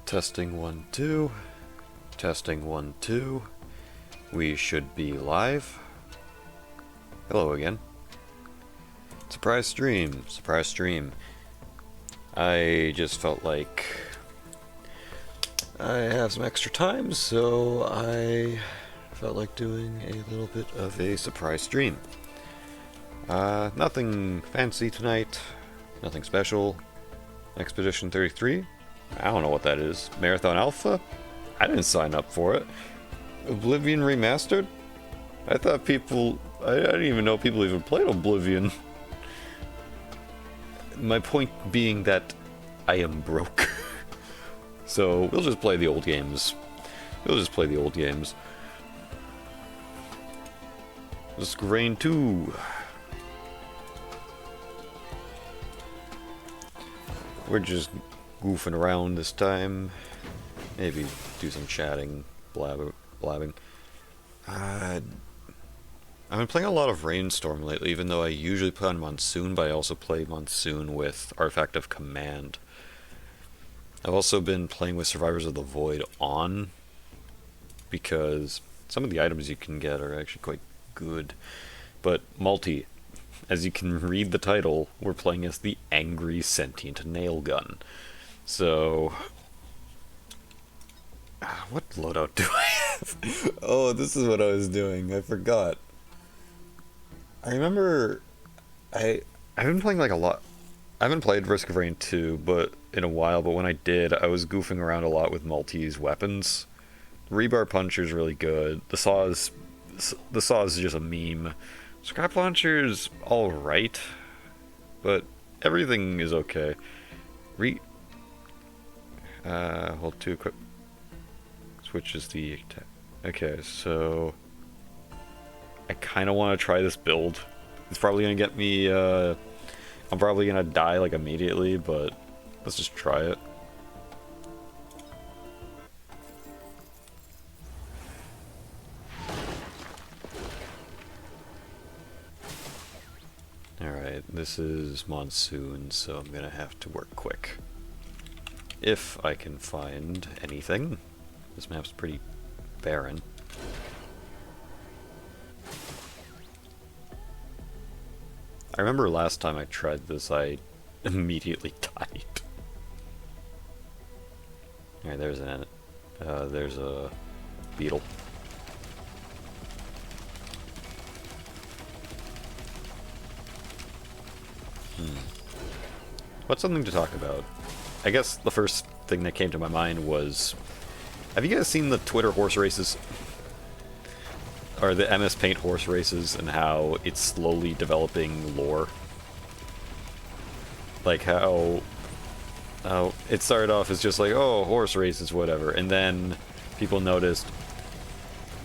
Testing 1 2. Testing 1 2. We should be live. Hello again. Surprise stream. Surprise stream. I just felt like I have some extra time, so I felt like doing a little bit of a surprise stream. Nothing fancy tonight. Nothing special. Expedition 33? I don't know what that is. Marathon Alpha? I didn't sign up for it. Oblivion Remastered? I thought people... I didn't even know people even played Oblivion. My point being that I am broke. So, we'll just play the old games. We'll just play the old games. Risk of Rain 2. We're just goofing around this time. Maybe do some chatting, blabbing. I've been playing a lot of Rainstorm lately, even though I usually play on Monsoon, but I also play Monsoon with Artifact of Command. I've also been playing with Survivors of the Void on, because some of the items you can get are actually quite good. But multi, as you can read the title, we're playing as the angry sentient nailgun. So, what loadout do I have? Oh, this is what I was doing. I forgot. I remember I've been playing like a lot. I haven't played Risk of Rain 2 but in a while, but when I did, I was goofing around a lot with Maltese weapons. Rebar Puncher's really good. The saw is just a meme. Scrap Launcher's alright, but everything is okay. Hold 2 quick. Switches the attack. Okay, so I kind of want to try this build. It's probably gonna get me. I'm probably gonna die like immediately, but let's just try it. Alright, this is Monsoon, so I'm gonna have to work quick. If I can find anything. This map's pretty barren. I remember last time I tried this, I immediately died. Alright, there's a beetle. What's something to talk about? I guess the first thing that came to my mind was, have you guys seen the Twitter horse races? Or the MS Paint horse races, and how it's slowly developing lore? Like how it started off as just like, oh, horse races, whatever, and then people noticed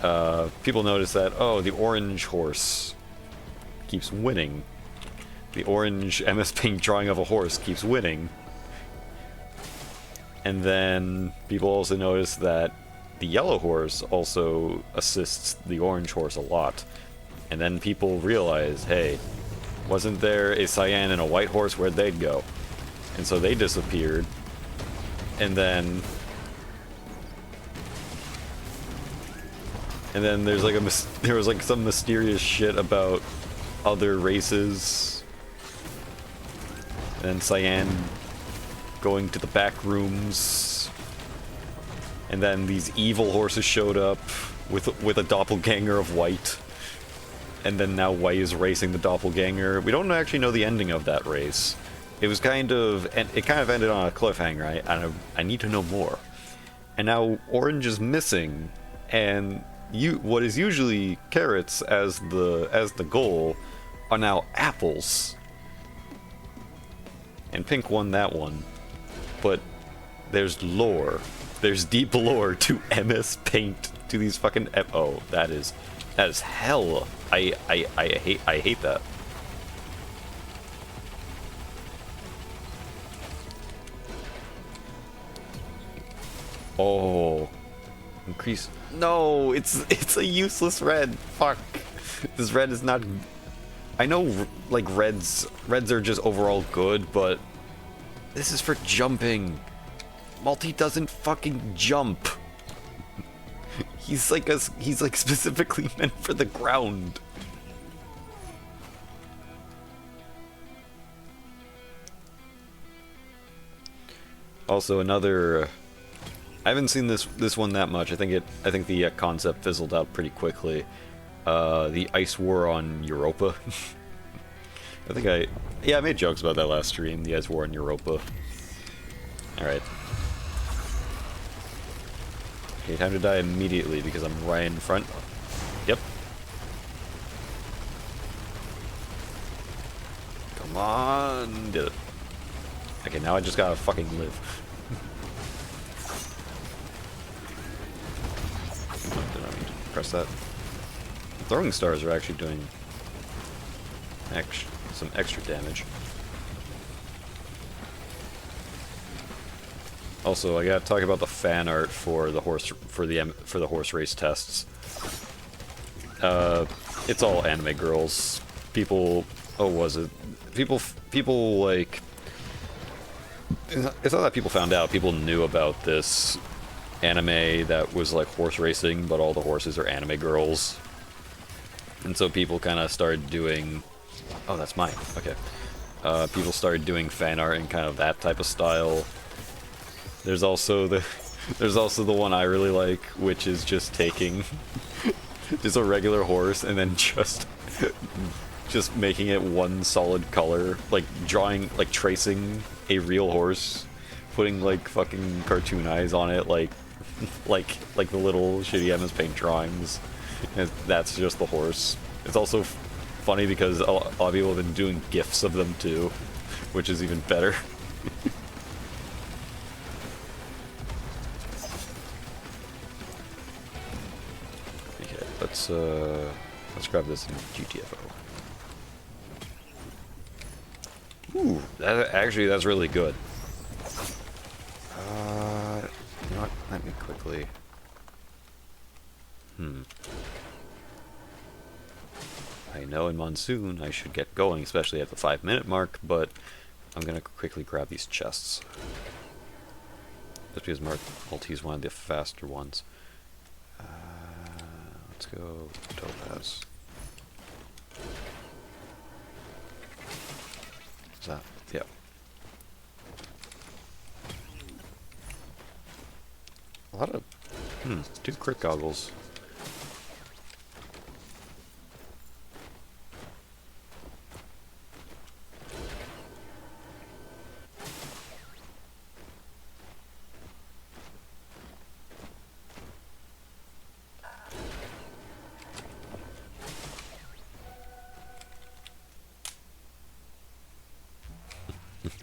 that, oh, the orange horse keeps winning. The orange MS Paint drawing of a horse keeps winning. And then people also noticed that the yellow horse also assists the orange horse a lot. And then people realize, hey, wasn't there a cyan and a white horse? Where'd they go? And so they disappeared. And then there's like there was like some mysterious shit about other races. And then cyan going to the back rooms. And then these evil horses showed up with a doppelganger of white. And then now white is racing the doppelganger. We don't actually know the ending of that race. It was kind of ended on a cliffhanger. I need to know more. And now orange is missing, and what is usually carrots as the goal are now apples. And pink won that one. But there's lore. There's deep lore to MS Paint, to these fucking oh, that is hell. I hate that. Oh, increase. No, it's a useless red. Fuck. This red is not. I know, like, reds are just overall good, but this is for jumping. Malty doesn't fucking jump. He's like specifically meant for the ground. Also, another. I haven't seen this one that much. I think the concept fizzled out pretty quickly. The ice war on Europa. I made jokes about that last stream. The ice war on Europa. All right. Okay, time to die immediately because I'm right in front. Yep. Come on, did it. Okay, now I just gotta fucking live. Did I mean to press that? Throwing stars are actually doing some extra damage. Also, I gotta talk about the fan art for the horse race tests. It's all anime girls. People, people like. It's not that people found out. People knew about this anime that was like horse racing, but all the horses are anime girls. And so people kind of started doing. Oh, that's mine. Okay. People started doing fan art in kind of that type of style. There's also the one I really like, which is just taking just a regular horse and then just making it one solid color, like tracing a real horse, putting like fucking cartoon eyes on it, like the little shitty MS Paint drawings. And that's just the horse. It's also funny because a lot of people have been doing GIFs of them too, which is even better. Okay, let's grab this in GTFO. Ooh, that's really good. You know what? Let me quickly. I know in Monsoon I should get going, especially at the 5-minute mark, but I'm gonna quickly grab these chests. Just because Maltese one of the faster ones. Let's go Topaz. Is that? Yeah. A lot of. Two crit goggles.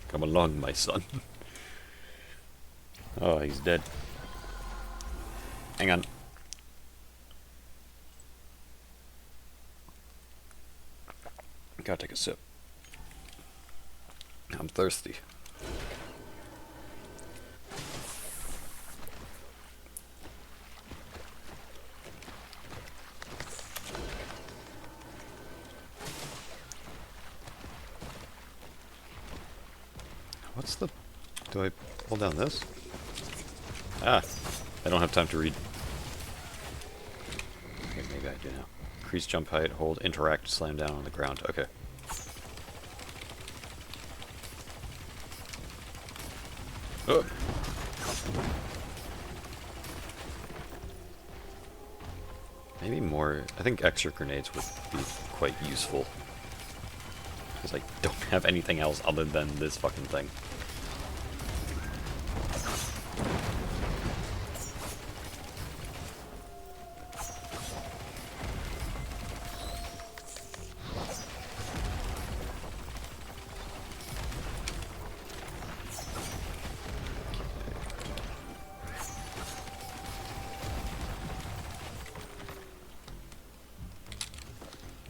Come along, my son. Oh, he's dead. Hang on. Gotta take a sip. I'm thirsty. What's the... Do I pull down this? Ah, I don't have time to read. Okay, maybe I do now. Increase jump height, hold, interact, slam down on the ground. Okay. Oh. Maybe more... I think extra grenades would be quite useful. Because I don't have anything else other than this fucking thing.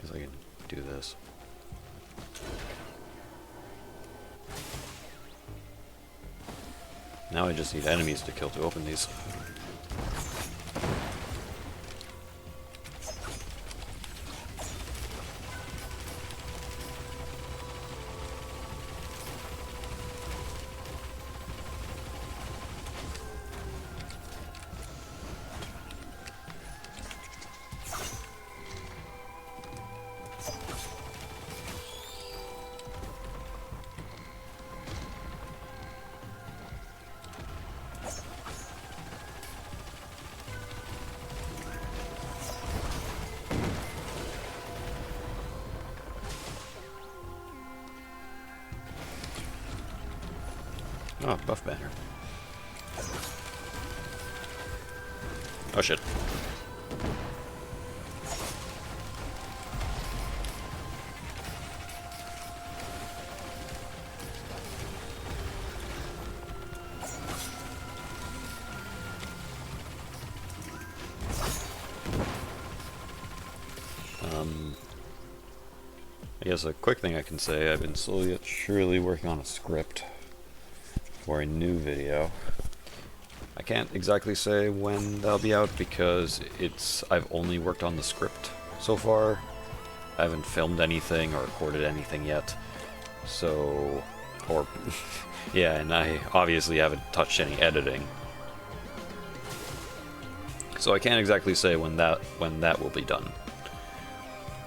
Guess I can do this. Now I just need enemies to kill to open these. Oh, buff banner. Oh shit. I guess a quick thing I can say, I've been slowly but surely working on a script for a new video. I can't exactly say when that'll be out because I've only worked on the script so far. I haven't filmed anything or recorded anything yet. So, yeah, and I obviously haven't touched any editing. So I can't exactly say when that will be done.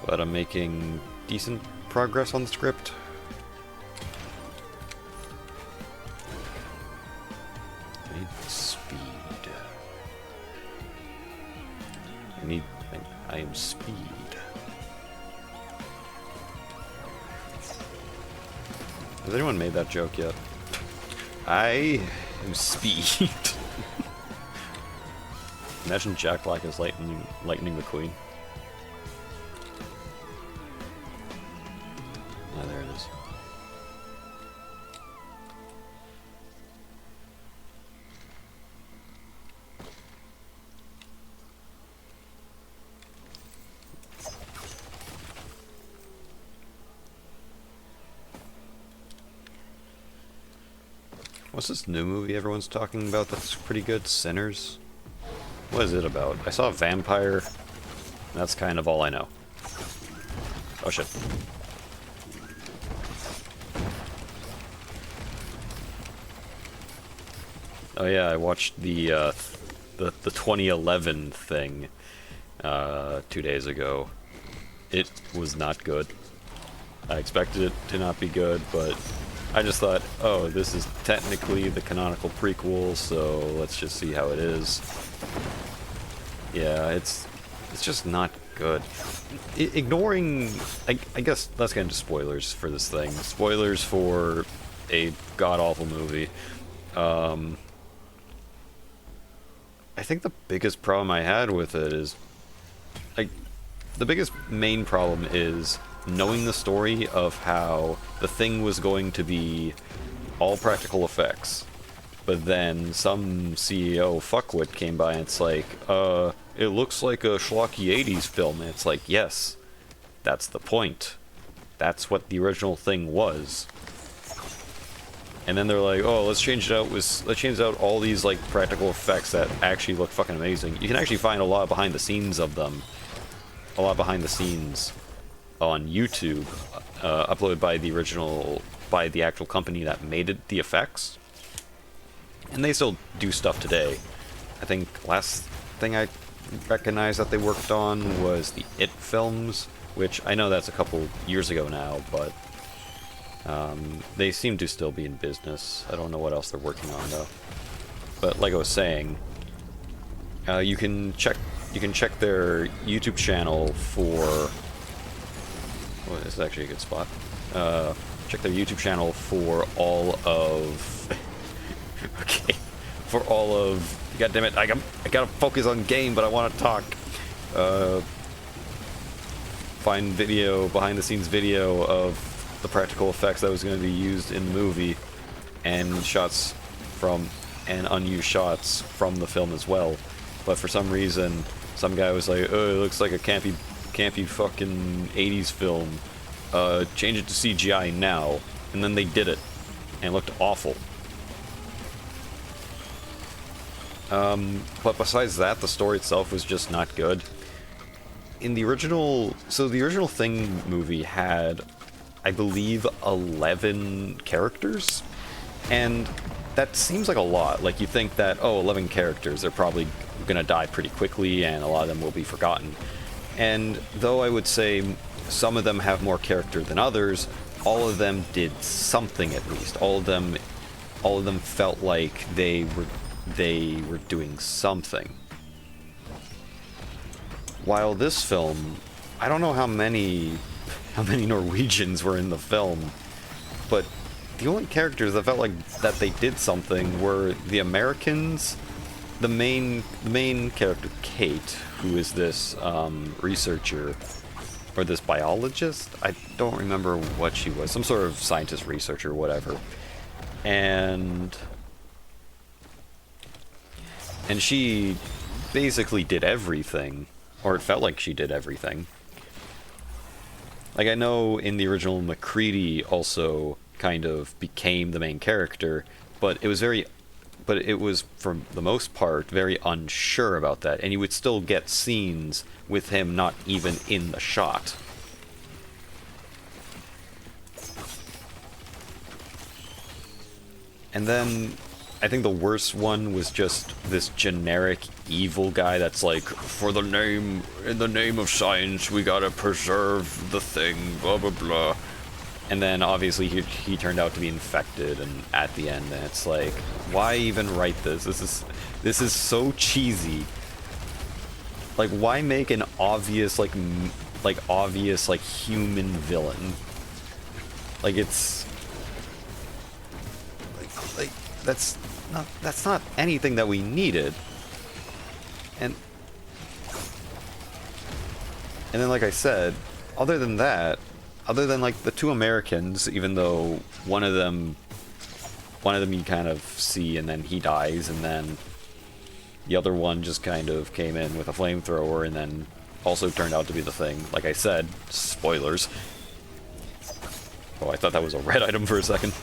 But I'm making decent progress on the script. I need speed. I am speed. Has anyone made that joke yet? I am speed. Imagine Jack Black as Lightning McQueen. Ah, there it is. What's this new movie everyone's talking about that's pretty good? Sinners? What is it about? I saw a vampire, and that's kind of all I know. Oh shit. Oh yeah, I watched the 2011 thing 2 days ago. It was not good. I expected it to not be good, but I just thought, oh, this is technically the canonical prequel, so let's just see how it is. Yeah, it's just not good. Ignoring, I guess let's get into spoilers for this thing. Spoilers for a god-awful movie. I think the biggest problem I had with it is, the biggest main problem is knowing the story of how the thing was going to be all practical effects, but then some CEO fuckwit came by and it's like, it looks like a schlocky 80s film, and it's like, yes, that's the point. That's what the original thing was. And then they're like, oh, let's change out all these like practical effects that actually look fucking amazing. You can actually find a lot behind the scenes of them. A lot behind the scenes on YouTube, uploaded by the actual company that made the effects. And they still do stuff today. I think last thing I recognized that they worked on was the It films, which I know that's a couple years ago now, but they seem to still be in business. I don't know what else they're working on though. But like I was saying, you can check their YouTube channel for. Oh, this is actually a good spot. Check their YouTube channel for all of. Okay, for all of. God damn it! I gotta focus on game, but I want to talk. Find video, behind the scenes video of the practical effects that was going to be used in the movie, and shots from, and unused shots from the film as well. But for some reason, some guy was like, oh, it looks like a campy fucking 80s film. Change it to CGI now. And then they did it. And it looked awful. But besides that, the story itself was just not good. In the original... So the original Thing movie had, I believe, 11 characters. And that seems like a lot. Like, you think that, oh, 11 characters, they're probably gonna die pretty quickly, and a lot of them will be forgotten. And though I would say some of them have more character than others, all of them did something at least. All of them felt like they were doing something. While this film, I don't know how many Norwegians were in the film, but the only characters that felt like that they did something were the Americans, the main character, Kate, who is this researcher, or this biologist. I don't remember what she was. Some sort of scientist, researcher, whatever. And she basically did everything, or it felt like she did everything. Like, I know in the original McCready also kind of became the main character, but it was for the most part very unsure about that, and you would still get scenes with him not even in the shot. And then I think the worst one was just this generic evil guy that's like, in the name of science, we gotta preserve the thing, blah blah blah. And then obviously he turned out to be infected, and at the end, and it's like, why even write this? This is so cheesy. Like, why make an obvious obvious human villain? Like, it's like that's not anything that we needed. And then, like I said, other than like the two Americans, even though one of them you kind of see and then he dies, and then the other one just kind of came in with a flamethrower and then also turned out to be the thing. Like I said, spoilers. Oh, I thought that was a red item for a second.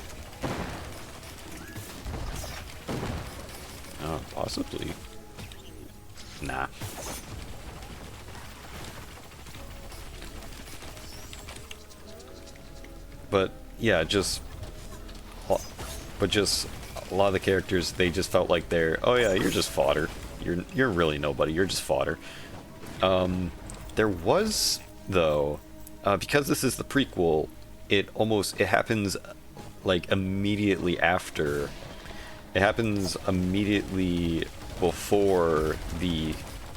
Oh, possibly. Nah. But yeah, just a lot of the characters, they just felt like oh yeah, you're just fodder. You're really nobody. You're just fodder. There was, though, because this is the prequel, it happens like immediately after. It happens immediately before the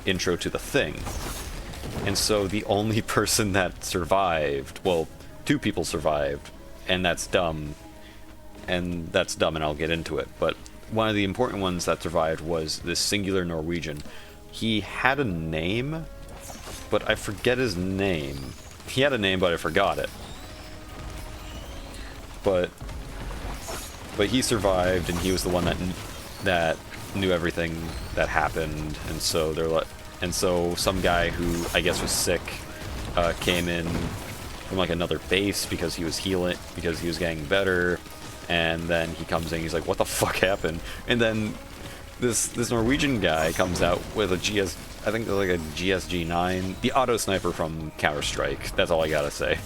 intro to the thing. And so the only person that survived, well, two people survived, and that's dumb. And I'll get into it. But one of the important ones that survived was this singular Norwegian. He had a name, but I forget his name. He had a name, but I forgot it. But he survived, and he was the one that knew everything that happened. And so some guy who I guess was sick came in from like another base because he was getting better. And then he comes in, he's like, what the fuck happened? And then this Norwegian guy comes out with I think like a GSG-9, the auto sniper from Counter-Strike. That's all I gotta say.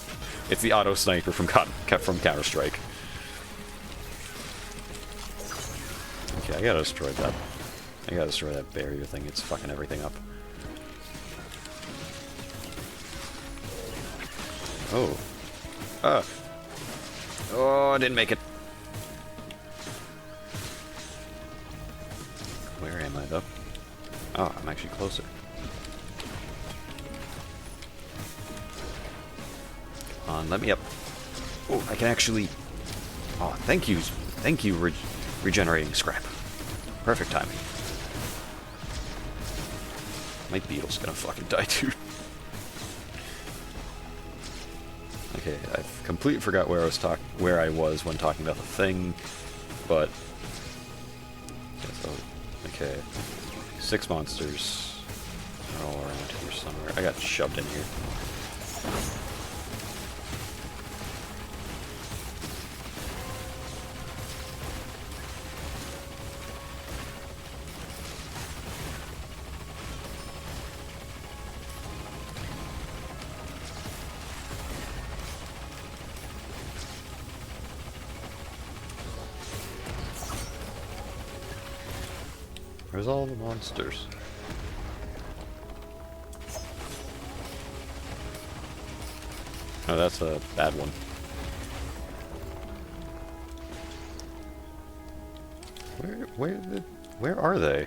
It's the auto sniper from Counter-Strike. Okay, I gotta destroy that. I gotta destroy that barrier thing. It's fucking everything up. Oh. Oh, I didn't make it. Where am I, though? Oh, I'm actually closer. Come on, let me up. Oh, I can actually... Oh, thank you. Thank you, regenerating scrap. Perfect timing. My beetle's gonna fucking die, dude. Okay, I've completely forgot where I was when talking about the thing, but... Okay, 6 monsters. They're all around here somewhere. I got shoved in here. Where's all the monsters? Oh, that's a bad one. Where are they?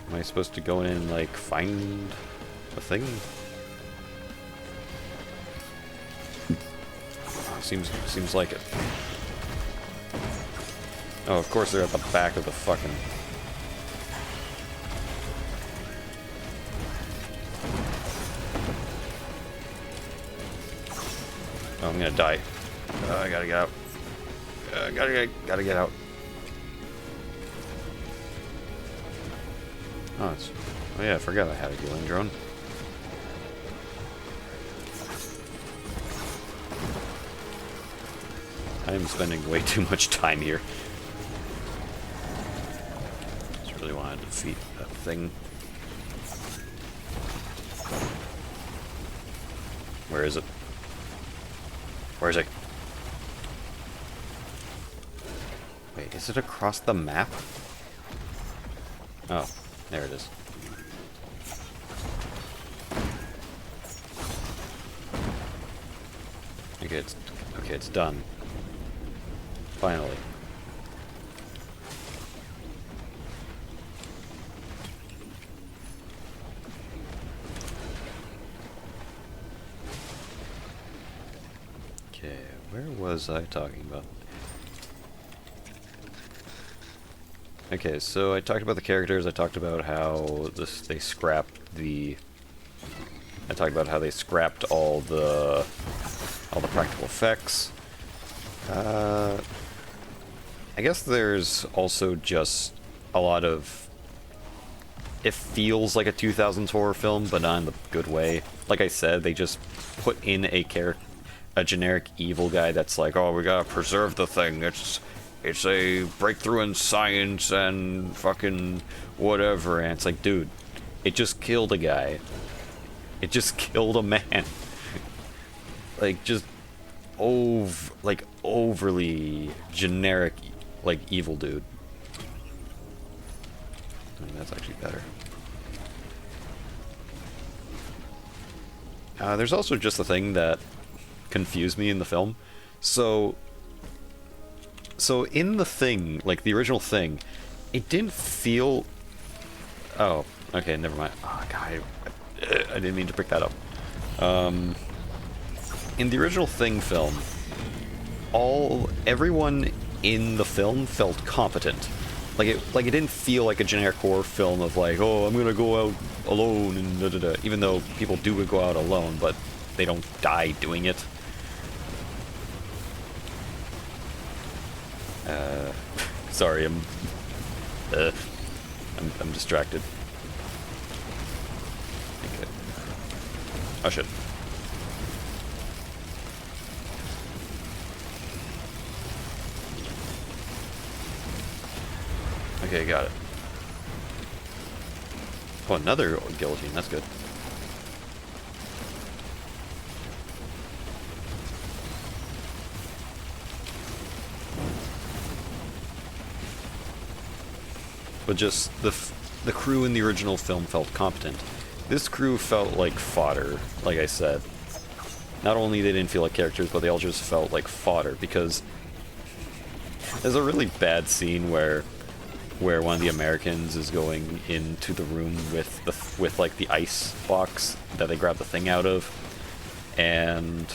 Am I supposed to go in and, like, find a thing? Seems like it. Oh, of course they're at the back of the fucking... Oh, I'm gonna die. I gotta get out. Gotta get out. Oh, oh yeah, I forgot I had a healing drone. I am spending way too much time here. Just really want to defeat that thing. Where is it? Where is it? Wait, is it across the map? Oh, there it is. Okay, it's done. Finally. Okay, where was I talking about? Okay, so I talked about the characters, I talked about how they scrapped the... I talked about how they scrapped all the practical effects. I guess there's also just a lot of... It feels like a 2000s horror film, but not in the good way. Like I said, they just put in a generic evil guy that's like, oh, we gotta preserve the thing. It's a breakthrough in science and fucking whatever. And it's like, dude, it just killed a guy. It just killed a man. Like, just overly generic, like, evil dude. I mean, that's actually better. There's also just the thing that confused me in the film. So in the Thing, like the original Thing, it didn't feel... Oh, okay, never mind. Oh, God, I didn't mean to pick that up. In the original Thing film, everyone in the film felt competent. Like it didn't feel like a generic horror film of like, oh, I'm gonna go out alone and da da da. Even though people do go out alone, but they don't die doing it. Sorry, I'm distracted. Okay. Oh shit. Okay, got it. Oh, another guillotine, that's good. But just the crew in the original film felt competent. This crew felt like fodder, like I said. Not only they didn't feel like characters, but they all just felt like fodder, because there's a really bad scene where one of the Americans is going into the room with like the ice box that they grab the thing out of, and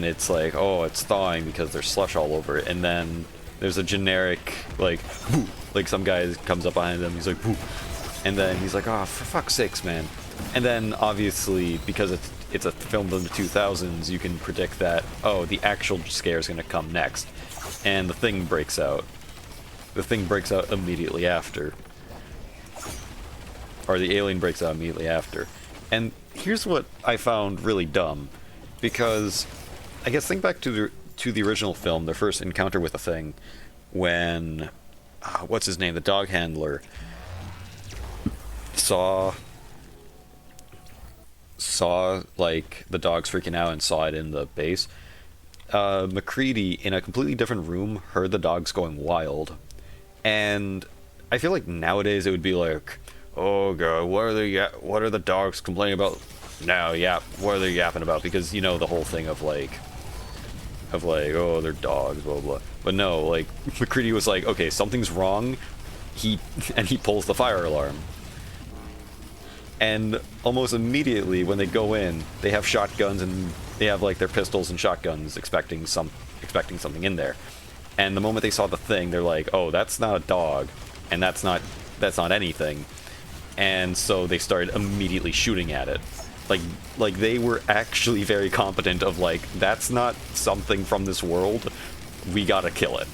it's like, oh, it's thawing because there's slush all over it, and then there's a generic like boo, like some guy comes up behind them, he's like boo, and then he's like, oh, for fuck's sakes, man. And then obviously, because it's a film of the 2000s, you can predict that, oh, the actual scare is going to come next, and the thing breaks out. The thing breaks out immediately after, or the alien breaks out immediately after. And here's what I found really dumb, because I guess think back to the original film, their first encounter with the thing, when what's his name, the dog handler, saw like the dogs freaking out and saw it in the base. MacReady, in a completely different room, heard the dogs going wild, and I feel like nowadays it would be like, oh god, what are the dogs complaining about now? Yeah, what are they yapping about? Because, you know, the whole thing of like, oh, they're dogs, blah blah. But no, like, MacReady was like, okay, something's wrong. He pulls the fire alarm. And almost immediately when they go in, they have shotguns and they have like their pistols and shotguns, expecting something in there. And the moment they saw the thing, they're like, "Oh, that's not a dog, and that's not anything." And so they started immediately shooting at it. Like they were actually very competent of like, that's not something from this world. We gotta kill it.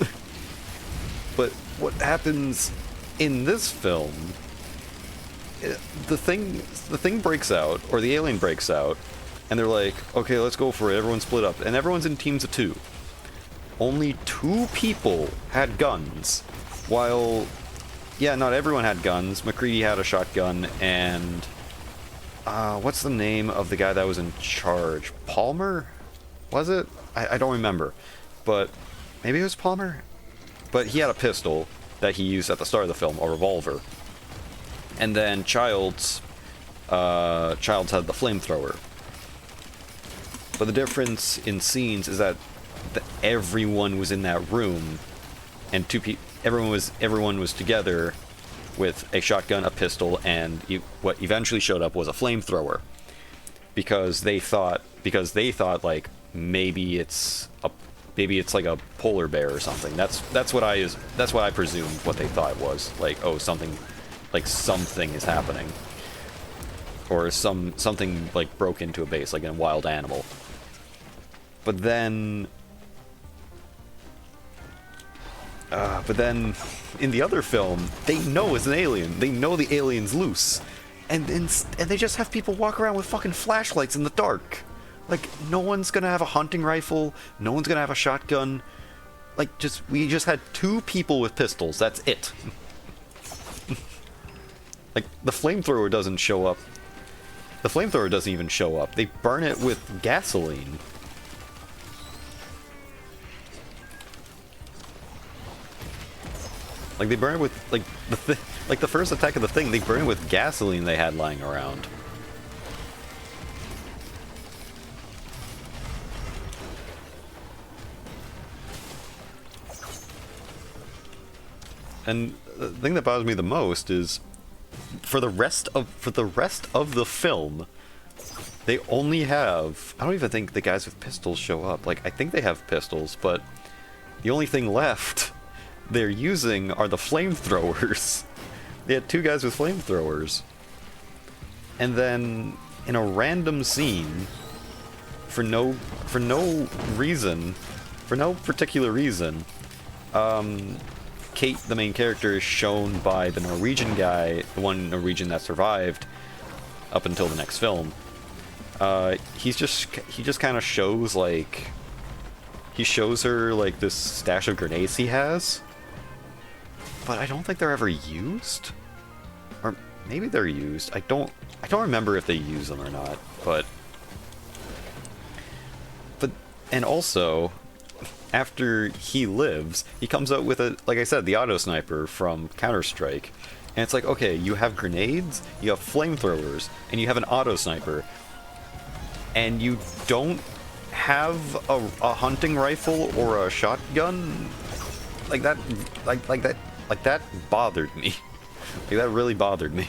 But what happens in this film, the thing breaks out, or the alien breaks out, and they're like, okay, let's go for it. Everyone split up, and everyone's in teams of 2. Only 2 people had guns, while, yeah, not everyone had guns. McCready had a shotgun, and what's the name of the guy that was in charge? Palmer? Was it? I don't remember, but maybe it was Palmer. But he had a pistol that he used at the start of the film, a revolver. And then Childs had the flamethrower. But the difference in scenes is that everyone was in that room, and everyone was together with a shotgun, a pistol, and what eventually showed up was a flamethrower, because they thought like maybe it's like a polar bear or something. That's what I presumed what they thought it was, like, oh, something is happening, or something like broke into a base, like a wild animal. But then in the other film, they know it's an alien. They know the alien's loose, and they just have people walk around with fucking flashlights in the dark. Like, no one's gonna have a hunting rifle. No one's gonna have a shotgun. Like, we just had 2 people with pistols. That's it. Like, the flamethrower doesn't show up. The flamethrower doesn't even show up. They burn it with gasoline. Like, they burn it with, like, the first attack of the thing, they burn it with gasoline they had lying around. And the thing that bothers me the most is, for the rest of the film, they only have, I don't even think the guys with pistols show up. Like, I think they have pistols, but the only thing left they're using are the flamethrowers. They had 2 guys with flamethrowers. And then, in a random scene, for no particular reason, Kate, the main character, is shown by the Norwegian guy, the one Norwegian that survived up until the next film. He just kind of shows, like, he shows her, like, this stash of grenades he has, but I don't think they're ever used, or maybe they're used. I don't remember if they use them or not, but and also, after he lives, he comes out with like I said, the auto sniper from Counter-Strike. And it's like, okay, you have grenades, you have flamethrowers, and you have an auto sniper. And you don't have a hunting rifle or a shotgun? Like that bothered me. Like, that really bothered me.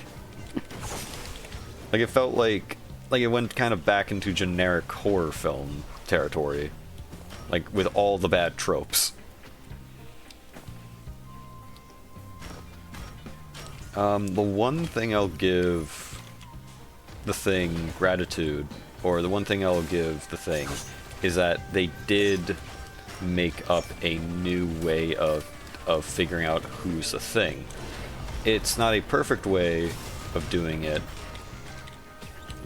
Like, it felt like it went kind of back into generic horror film territory. Like, with all the bad tropes. The one thing I'll give the Thing gratitude, or the one thing I'll give the Thing, is that they did make up a new way of figuring out who's the Thing. It's not a perfect way of doing it,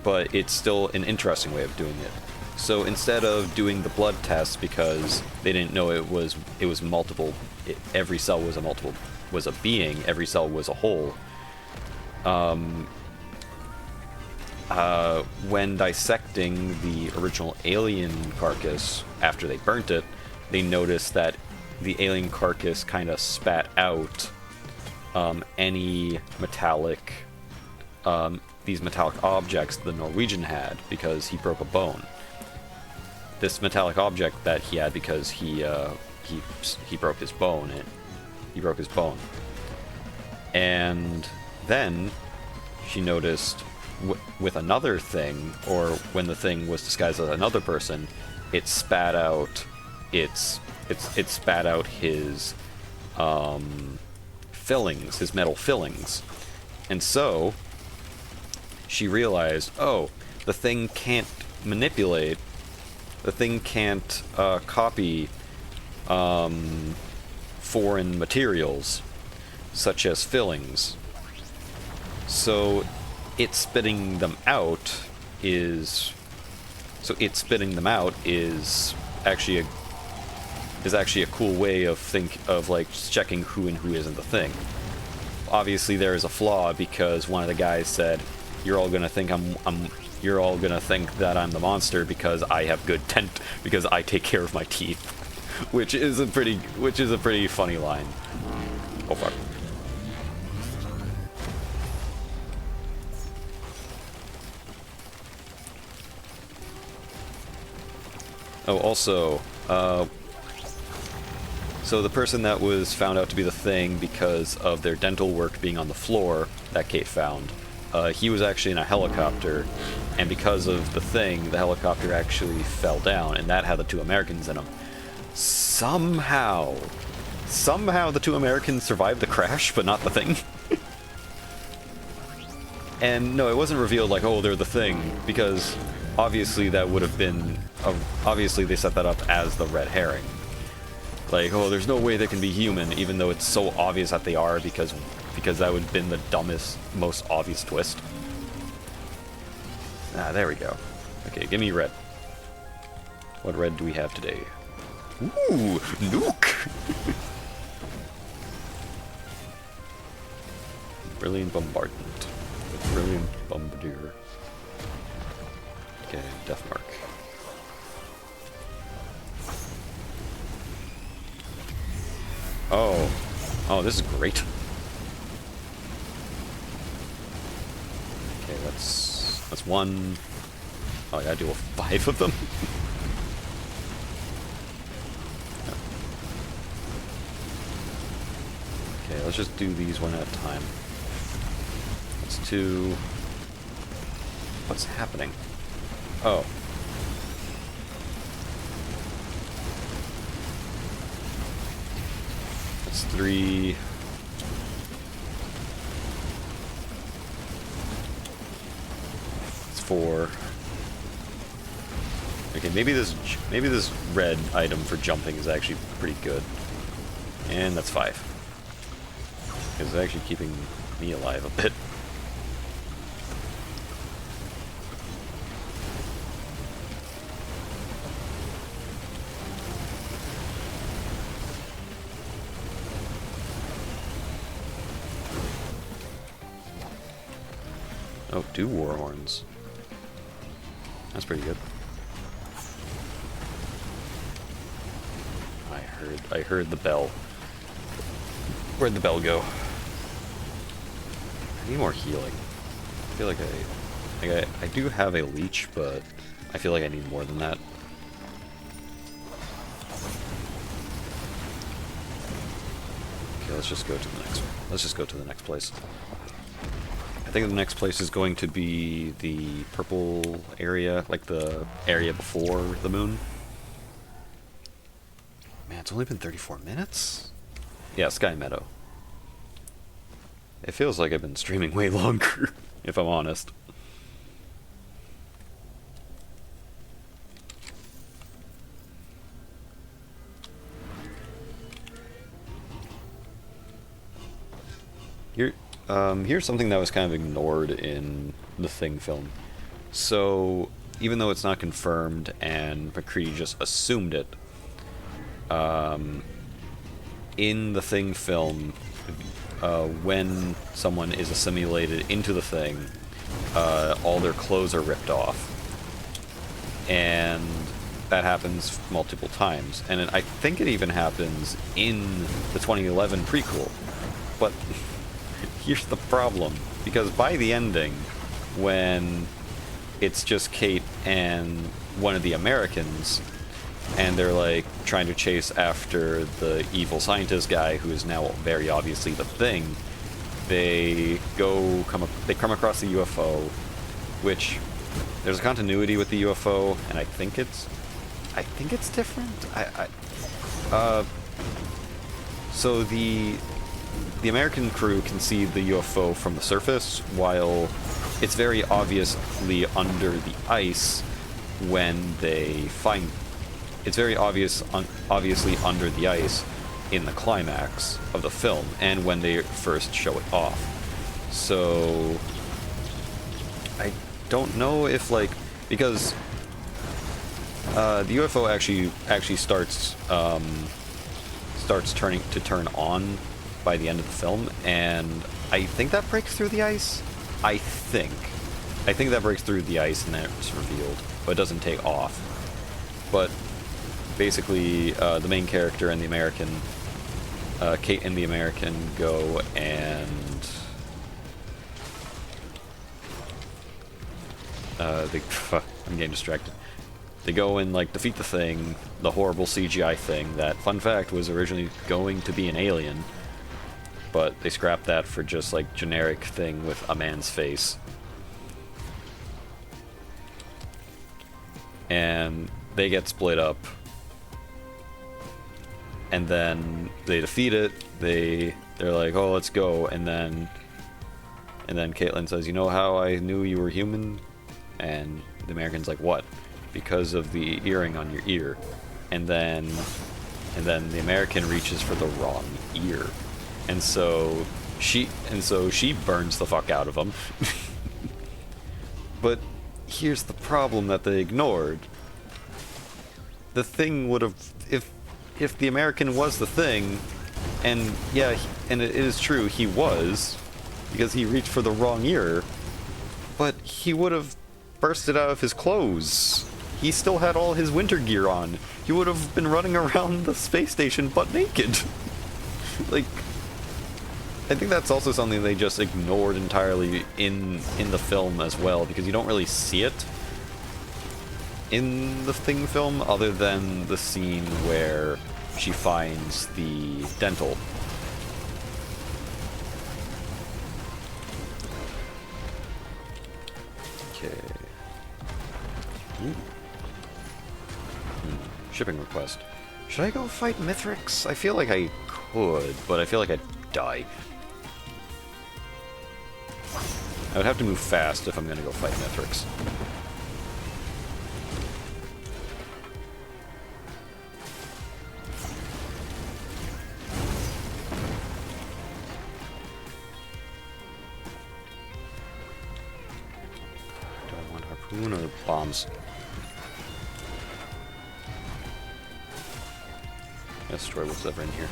but it's still an interesting way of doing it. So instead of doing the blood test, because they didn't know it was multiple, every cell was a being, every cell was a whole. When dissecting the original alien carcass after they burnt it, they noticed that the alien carcass kind of spat out any metallic, these metallic objects the Norwegian had, because he broke a bone. This metallic object that he had because he broke his bone. He broke his bone. And then she noticed with another thing, or when the thing was disguised as another person, it spat out it spat out his fillings, his metal fillings. And so she realized, oh, the thing can't manipulate, the thing can't copy foreign materials such as fillings. So it spitting them out is actually a cool way of like checking who and who isn't the thing. Obviously there is a flaw, because one of the guys said, you're all gonna think you're all gonna think that I'm the monster because I have good because I take care of my teeth. which is a pretty funny line. Oh fuck. Oh, also, so the person that was found out to be the thing because of their dental work being on the floor that Kate found, he was actually in a helicopter, and because of the thing, the helicopter actually fell down, and that had the 2 Americans in them. Somehow the 2 Americans survived the crash, but not the thing. And no, it wasn't revealed like, oh, they're the thing, because obviously that would have been, obviously they set that up as the red herring. Like, oh, there's no way they can be human, even though it's so obvious that they are, because that would have been the dumbest, most obvious twist. Ah, there we go. Okay, give me red. What red do we have today? Ooh, nuke! Brilliant bombardment. Brilliant bombardier. Okay, death mark. Oh, this is great. Okay, that's one. Oh, I gotta do 5 of them. Okay, let's just do these one at a time. That's 2. What's happening? Oh. That's 3. It's 4. Okay, maybe this red item for jumping is actually pretty good. And that's 5. Because it's actually keeping me alive a bit. Oh, 2 war horns. That's pretty good. I heard the bell. Where'd the bell go? I need more healing. I feel like I do have a leech, but I feel like I need more than that. Okay, let's just go to the next place. I think the next place is going to be the purple area, like the area before the moon. Man, it's only been 34 minutes? Yeah, Sky Meadow. It feels like I've been streaming way longer, if I'm honest. Here's something that was kind of ignored in the Thing film. So, even though it's not confirmed and McCready just assumed it, in the Thing film, when someone is assimilated into the Thing, all their clothes are ripped off. And that happens multiple times. And I think it even happens in the 2011 prequel. But here's the problem, because by the ending, when it's just Kate and one of the Americans, and they're like trying to chase after the evil scientist guy who is now very obviously the Thing, they come across the UFO, which there's a continuity with the UFO, and I think it's different. So the American crew can see the UFO from the surface, while it's very obviously under the ice when they find. It's very obviously under the ice in the climax of the film, and when they first show it off. So I don't know if, like, because the UFO actually starts turn on by the end of the film, and I think that breaks through the ice. I think that breaks through the ice and then it's revealed, but it doesn't take off. But basically, the main character and the American, Kate and the American, go and I'm getting distracted. They go and, like, defeat the thing, the horrible CGI thing that, fun fact, was originally going to be an alien, but they scrapped that for just, like, generic thing with a man's face. And they get split up, and then they defeat it. They're like, oh, let's go, and then Caitlin says, you know how I knew you were human? And the American's like, what? Because of the earring on your ear. And then the American reaches for the wrong ear, and so she burns the fuck out of him. But here's the problem that they ignored. The thing would have, if the American was the thing, and yeah, and it is true, he was, because he reached for the wrong ear, but he would have bursted out of his clothes. He still had all his winter gear on. He would have been running around the space station butt naked. Like, I think that's also something they just ignored entirely in the film as well, because you don't really see it in the Thing film, other than the scene where she finds the dental. Okay. Ooh. Shipping request. Should I go fight Mithrix? I feel like I could, but I feel like I'd die. I would have to move fast if I'm gonna go fight Mithrix. Do I want harpoon or bombs? Destroy what's ever in here.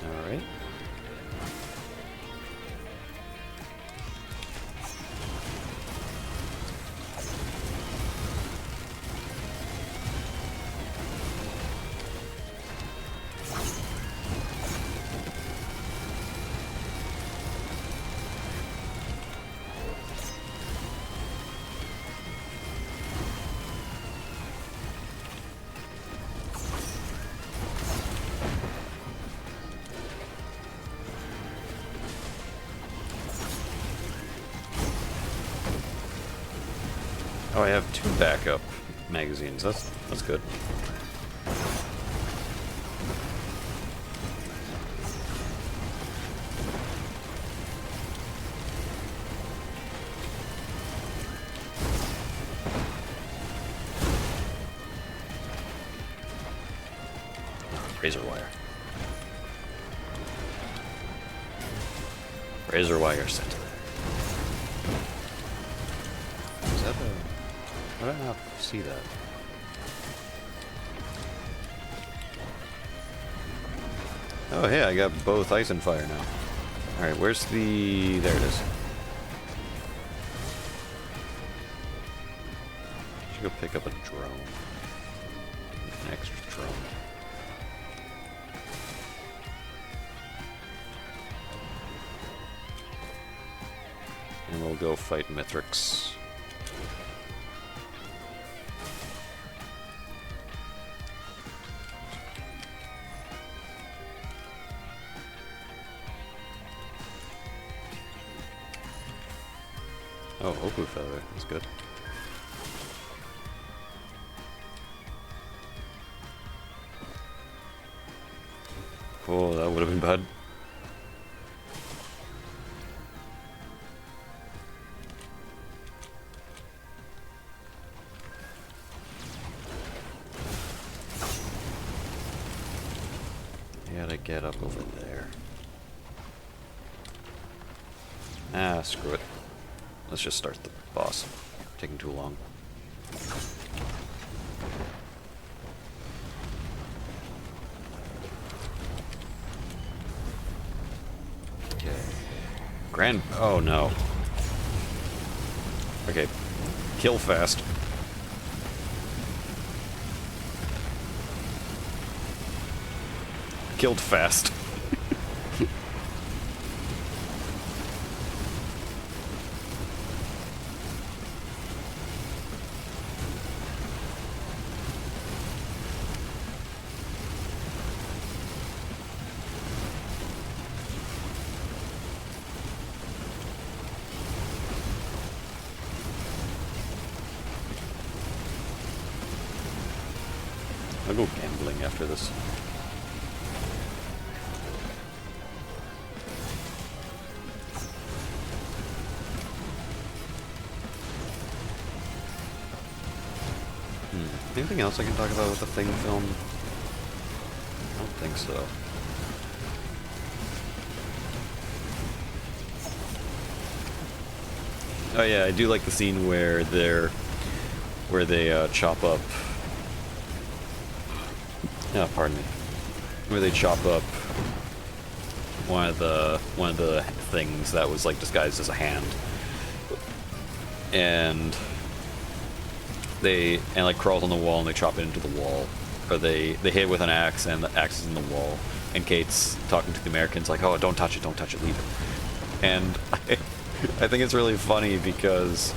All right. Oh, I have 2 backup magazines. That's good. Razor wire. Razor wire sent. Is that the... How did I not see that? Oh, hey, I got both ice and fire now. Alright, where's the... There it is. Should go pick up a drone. An extra drone. And we'll go fight Mithrix. Oh, Opu feather. That's good. Oh, that would have been bad. I gotta get up over there. Ah, screw it. Let's just start the boss. Taking too long. Okay. Oh no. Okay. Kill fast. Killed fast. I'll go gambling after this. Anything else I can talk about with the Thing film? I don't think so. Oh yeah, I do like the scene where they chop up. Oh, pardon me. Where they chop up one of the things that was like disguised as a hand, and like crawls on the wall and they chop it into the wall, or they hit it with an axe and the axe is in the wall, and Kate's talking to the Americans like, oh, don't touch it, leave it. And I think it's really funny because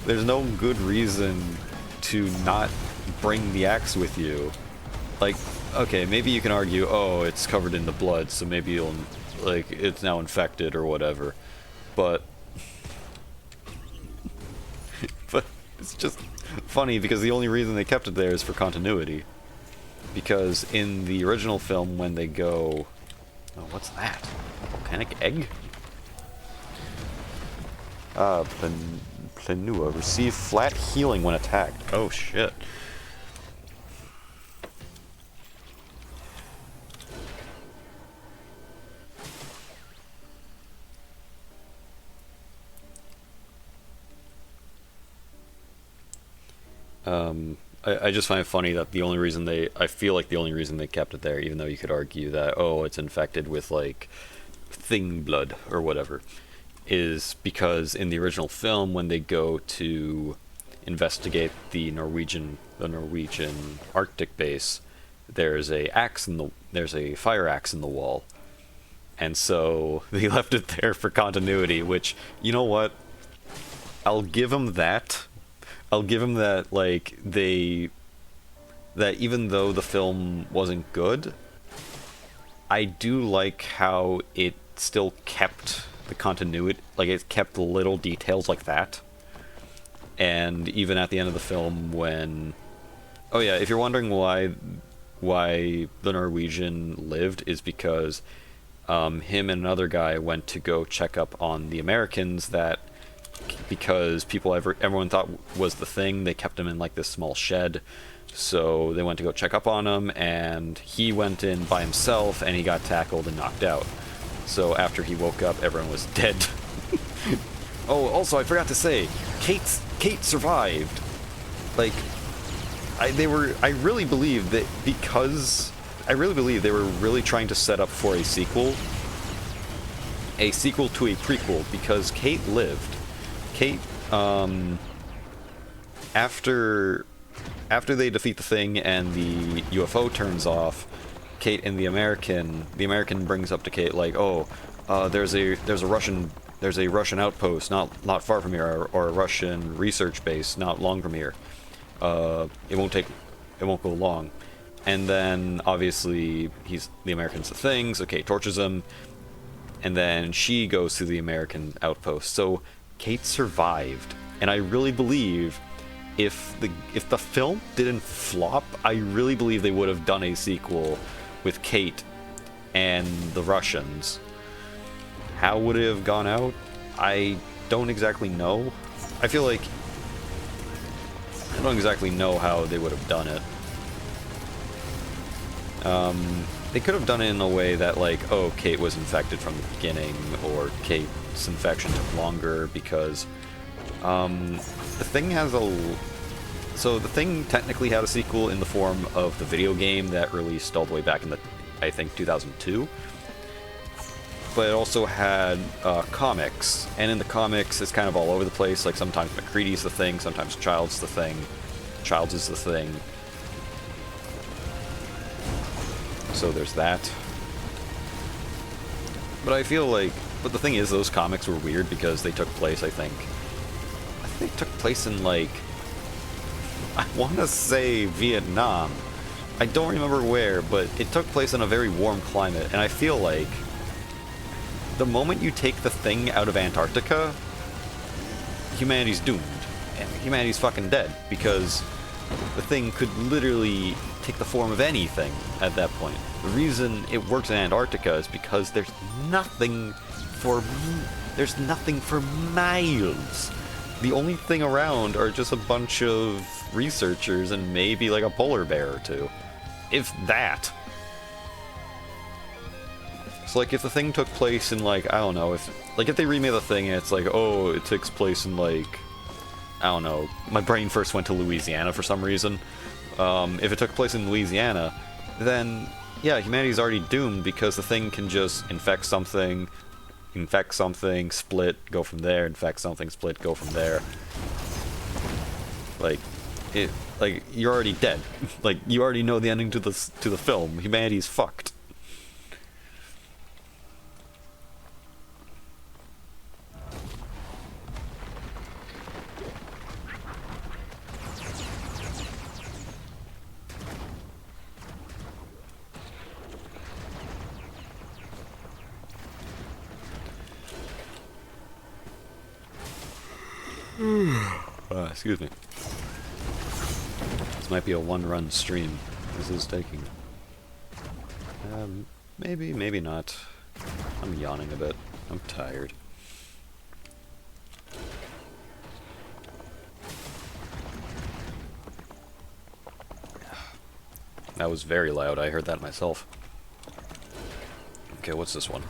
there's no good reason to not bring the axe with you. Like, okay, maybe you can argue, oh, it's covered in the blood, so maybe you'll, like, it's now infected or whatever. But it's just funny because the only reason they kept it there is for continuity. Because in the original film, when they go... Oh, what's that? Volcanic egg? Planua. Receive flat healing when attacked. Oh, shit. I just find it funny that the only reason I feel like the only reason they kept it there, even though you could argue that, oh, it's infected with, like, thing blood or whatever, is because in the original film, when they go to investigate the Norwegian Arctic base, there's a fire axe in the wall. And so they left it there for continuity, which, you know what? I'll give them that. I'll give him that, like, that even though the film wasn't good, I do like how it still kept the continuity, like, it kept little details like that. And even at the end of the film when... Oh yeah, if you're wondering why the Norwegian lived, is because him and another guy went to go check up on the Americans that... Because everyone thought was the Thing, they kept him in like this small shed. So they went to go check up on him, and he went in by himself, and he got tackled and knocked out. So after he woke up, everyone was dead. Oh, also I forgot to say, Kate survived. Like, I really believe that because I really believe they were really trying to set up for a sequel to a prequel, because Kate lived. Kate, after they defeat the Thing and the UFO turns off, Kate and the American brings up to Kate like, oh, there's a Russian outpost not far from here, or a Russian research base not long from here. It won't go long. And then obviously the American's the Thing, so Kate tortures him, and then she goes to the American outpost. So Kate survived, and I really believe if the film didn't flop, I really believe they would have done a sequel with Kate and the Russians. How would it have gone out? I don't exactly know. I feel like I don't exactly know how they would have done it. They could have done it in a way that, like, oh, Kate was infected from the beginning, or Kate's infection took longer because the Thing has a... So the Thing technically had a sequel in the form of the video game that released all the way back in the, I think, 2002. But it also had comics, and in the comics it's kind of all over the place. Like sometimes McCready's the Thing, sometimes Childs the Thing, Childs is the Thing. So there's that. But I feel like, but the thing is, those comics were weird because they took place, I think they took place in, like, I want to say Vietnam. I don't remember where, but it took place in a very warm climate, and I feel like the moment you take the Thing out of Antarctica, humanity's doomed, and humanity's fucking dead, because the Thing could literally take the form of anything at that point. The reason it works in Antarctica is because there's nothing for miles. The only thing around are just a bunch of researchers and maybe like a polar bear or two, if that. So like if the Thing took place in, like, I don't know, if they remade the Thing and it's like, oh, it takes place in, like, I don't know, my brain first went to Louisiana for some reason. If it took place in Louisiana, then yeah, humanity's already doomed because the Thing can just infect something, split, go from there, infect something, split, go from there. Like you're already dead. Like, you already know the ending to the film. Humanity's fucked. Excuse me. This might be a one-run stream. This is taking... maybe, maybe not. I'm yawning a bit. I'm tired. That was very loud. I heard that myself. Okay, what's this one?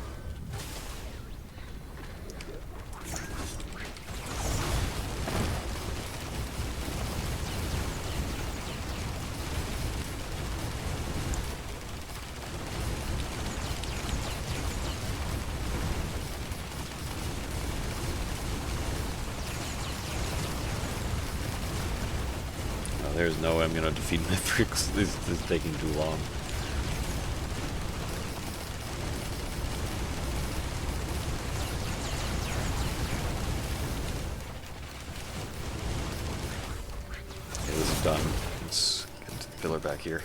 There's no way I'm gonna defeat Mithrix. This is taking too long. Okay, this is done. Let's get the pillar back here.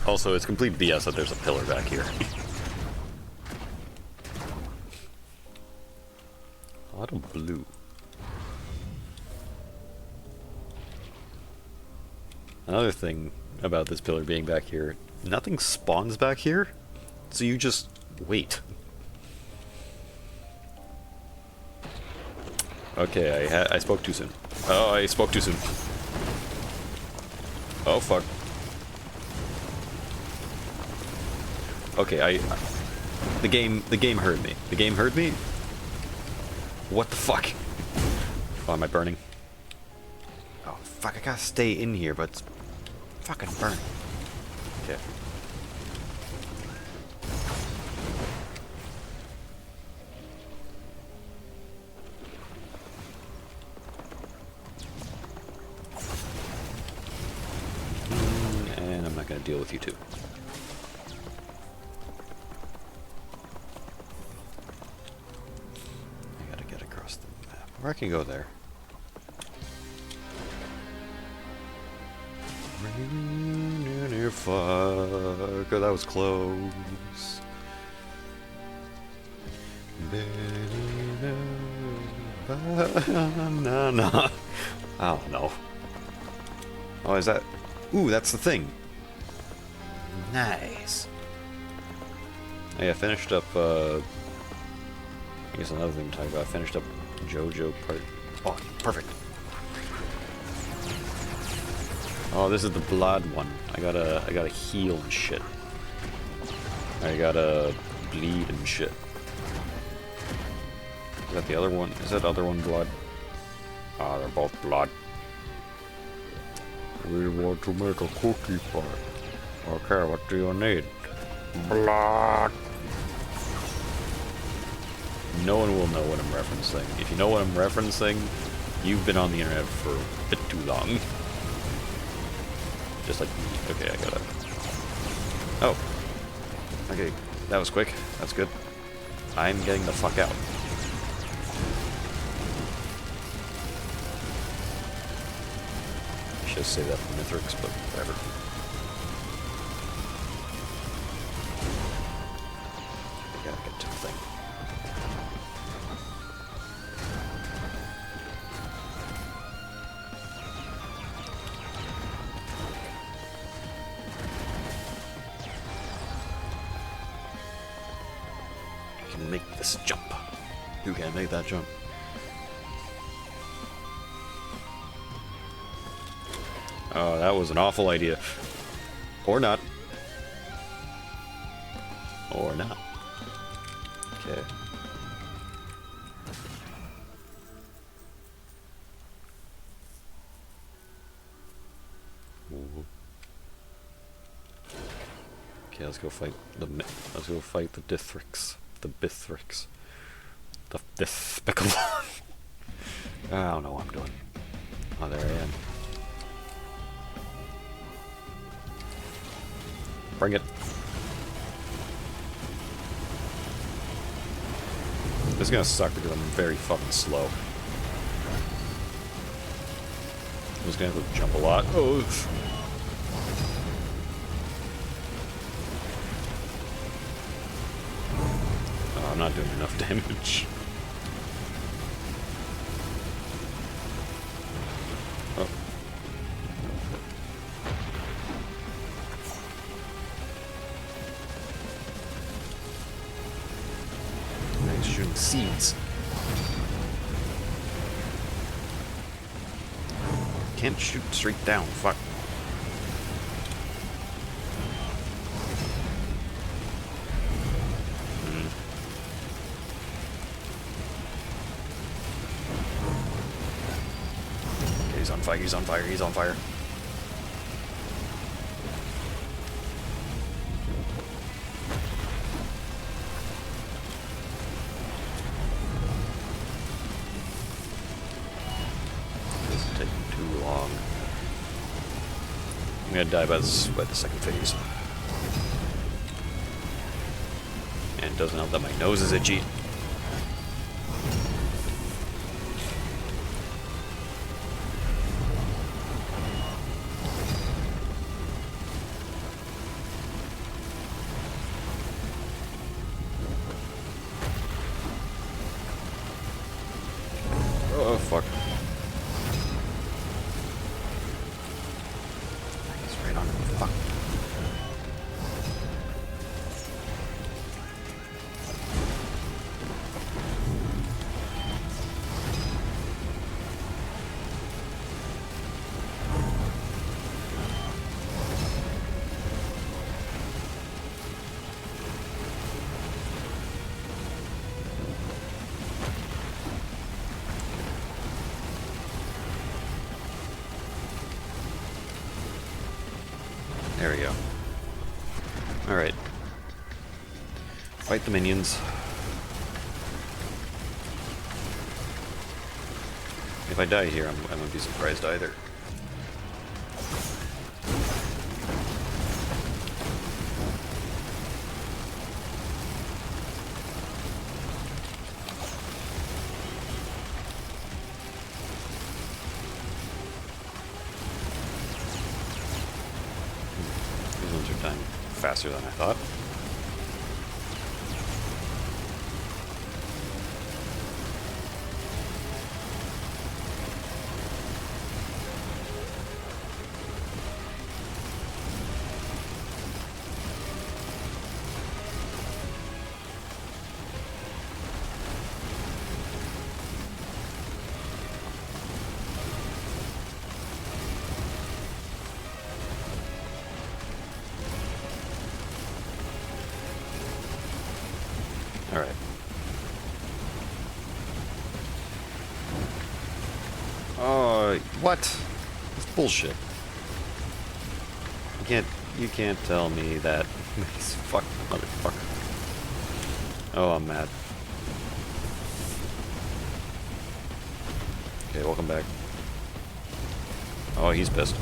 Also, it's complete BS that there's a pillar back here. A lot of blue. Another thing about this pillar being back here, nothing spawns back here, so you just wait. Okay, I spoke too soon. Oh, I spoke too soon. Oh, fuck. Okay, the game heard me. The game heard me? What the fuck? Oh, am I burning? Oh, fuck, I gotta stay in here, but it's fucking burning. Okay. And I'm not gonna deal with you two. I gotta get across the map. Or I can go there. Fuck, that was close. Banana. Oh no. Oh, is that? Ooh, that's the thing. Nice. Oh, yeah, I finished up. I guess another thing to talk about. I finished up JoJo part. Oh, perfect. Oh, this is the blood one. I gotta heal and shit. I gotta bleed and shit. Is that the other one? Is that other one blood? Ah, they're both blood. We want to make a cookie pie. Okay, what do you need? Blood. No one will know what I'm referencing. If you know what I'm referencing, you've been on the internet for a bit too long. Just like me. Okay, I gotta... Oh. Okay, that was quick. That's good. I'm getting the fuck out. I should say that for Mithrix, but whatever. I gotta get to the thing. Make this jump. Who can make that jump? Oh, that was an awful idea. Or not. Or not. Okay. Ooh. Okay, let's go fight the Dithrix. The Bithrix. The despicable. I don't know what I'm doing. Oh, there I am. Bring it. This is gonna suck because I'm very fucking slow. I'm just gonna have to jump a lot. Oh. I'm not doing enough damage. Oh. Nice shooting seeds. Can't shoot straight down, fuck. He's on fire, he's on fire, he's on fire. This is taking too long. I'm gonna die by the second phase. And it doesn't help that my nose is itchy. Oh, fuck. He's right on him. Fuck. There we go. Alright. Fight the minions. If I die here, I won't be surprised either. Dying faster than I thought. Alright. Oh, what? That's bullshit. You can't tell me that. He's fuck, motherfucker. Oh, I'm mad. Okay, welcome back. Oh, he's pissed.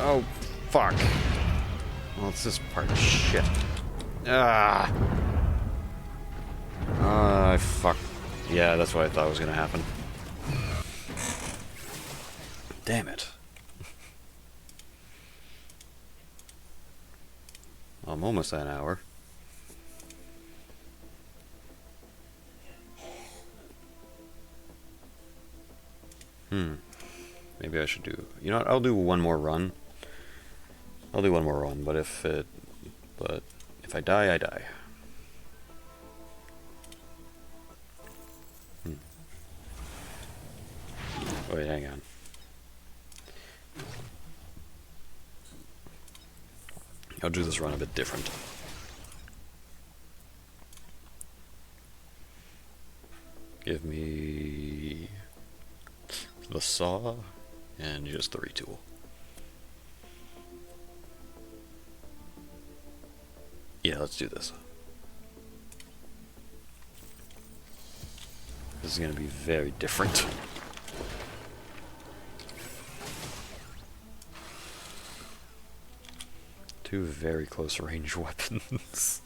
Oh, fuck. Well, it's this part of shit. Ah. Fuck. Yeah, that's what I thought was gonna happen. Damn it. I'm almost at an hour. Maybe I should do... You know what? I'll do one more run. I'll do one more run, but if I die, I die. Wait, hang on. I'll do this run a bit different. Give me the saw and just the retool. Yeah, let's do this. This is going to be very different. Two very close range weapons.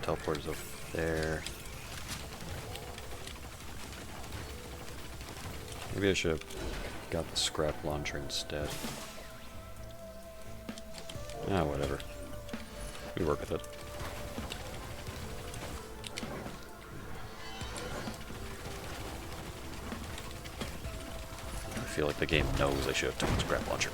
Teleport's over there. Maybe I should have got the scrap launcher instead. Ah, whatever. We work with it. I feel like the game knows I should have taken the scrap launcher.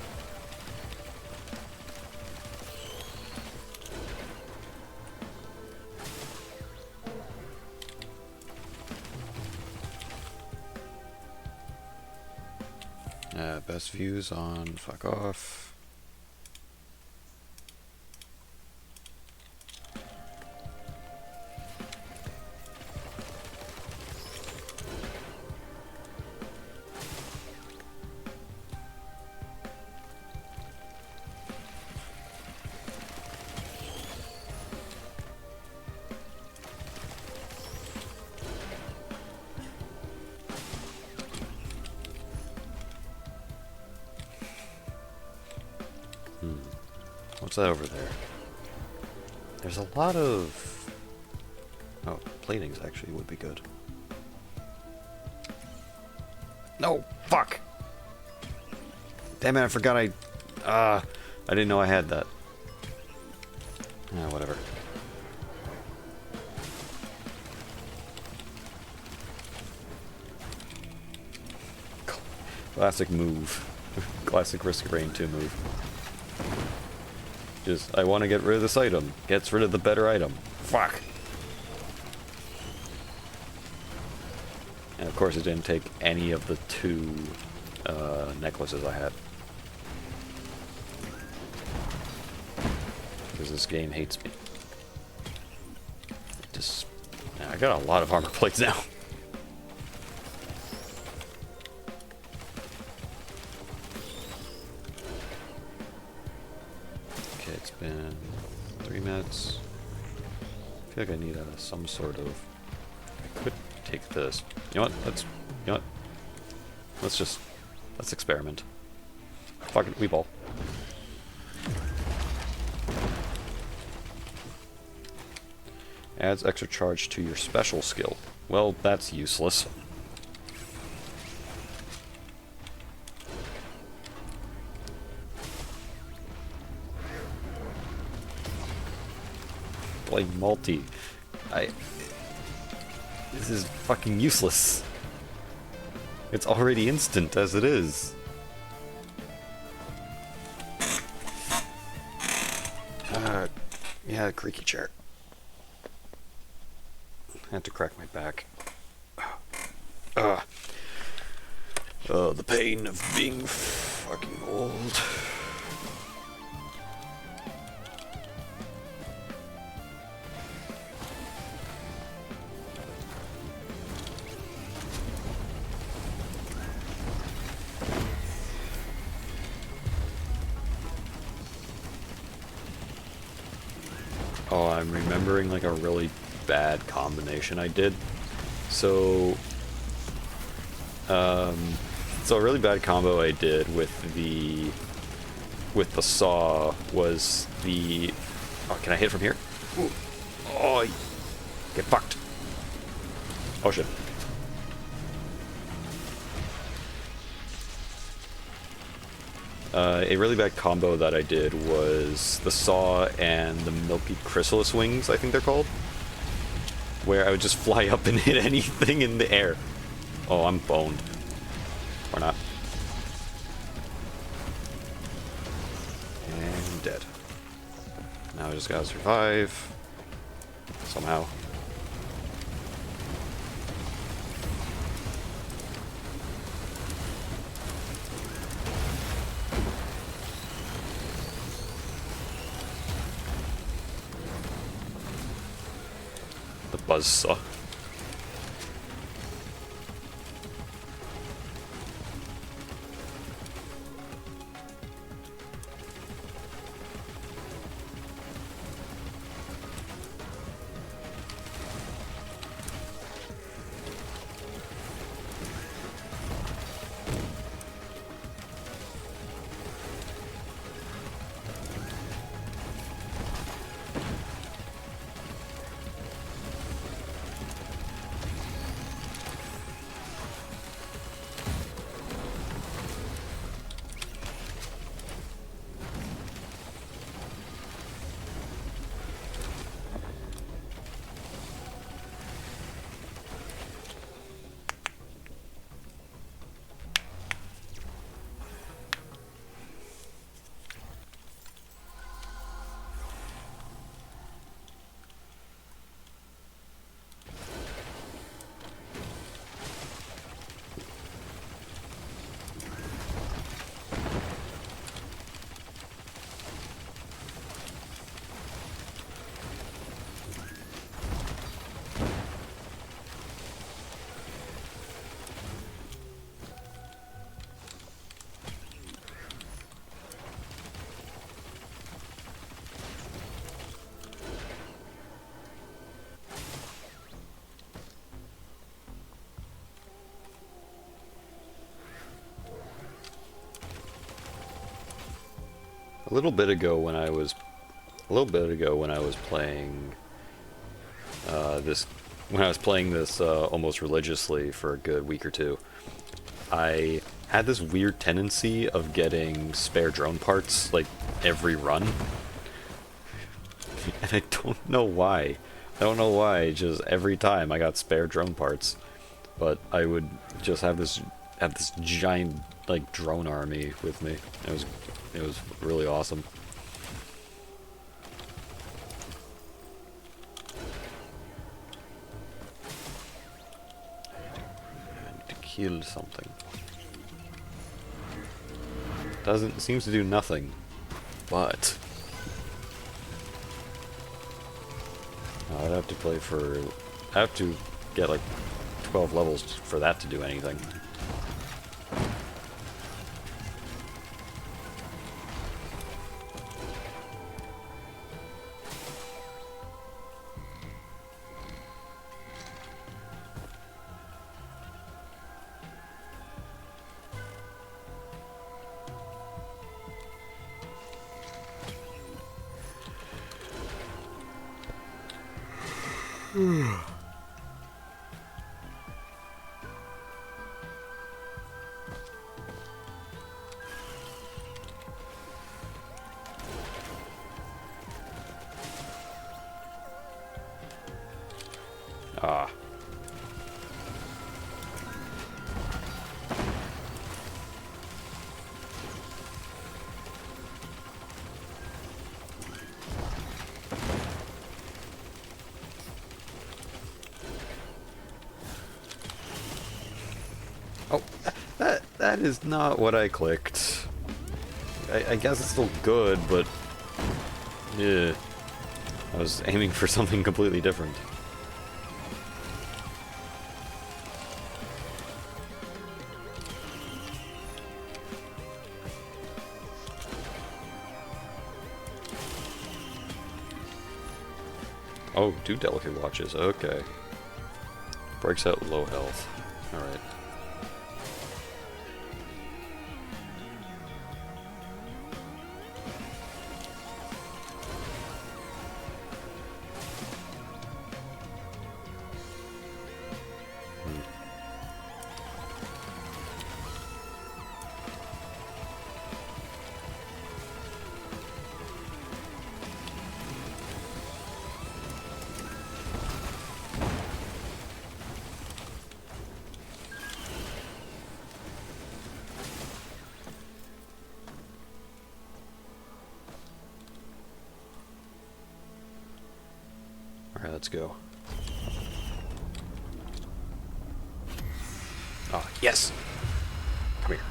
Best views on fuck off. What's that over there? There's a lot of... Oh, platings actually would be good. No! Fuck! Damn it, I forgot I didn't know I had that. Ah, whatever. Classic move. Classic Risk of Rain 2 move. Just, I want to get rid of this item. Gets rid of the better item. Fuck. And of course it didn't take any of the 2 necklaces I had. Because this game hates me. Just, I got a lot of armor plates now. Okay, it's been 3 minutes. I feel like I need some sort of... I could take this. You know what? Let's experiment. Fucking Weeball. Adds extra charge to your special skill. Well, that's useless. Like multi. This is fucking useless. It's already instant as it is. Yeah, creaky chair. I had to crack my back. The pain of being fucking old. Oh, I'm remembering like a really bad combination I did. So a really bad combo I did with the saw was the... Oh, can I hit from here? Ooh. Oh, get fucked. Oh shit. A really bad combo that I did was the saw and the milky chrysalis wings, I think they're called. Where I would just fly up and hit anything in the air. Oh, I'm boned. Or not. And dead. Now I just gotta survive. Somehow. The buzzsaw. A little bit ago when I was playing this almost religiously for a good week or two, I had this weird tendency of getting spare drone parts like every run. And I don't know why. Just every time I got spare drone parts. But I would just have this giant like drone army with me. It was really awesome. killed something. Seems to do nothing, but I'd have to play for. I have to get like 12 levels for that to do anything. Ah. Oh, that is not what I clicked. I guess it's still good, but yeah, I was aiming for something completely different. Oh, 2 delicate watches, okay. Breaks out low health. Alright. Alright, let's go. Oh, yes! Come here.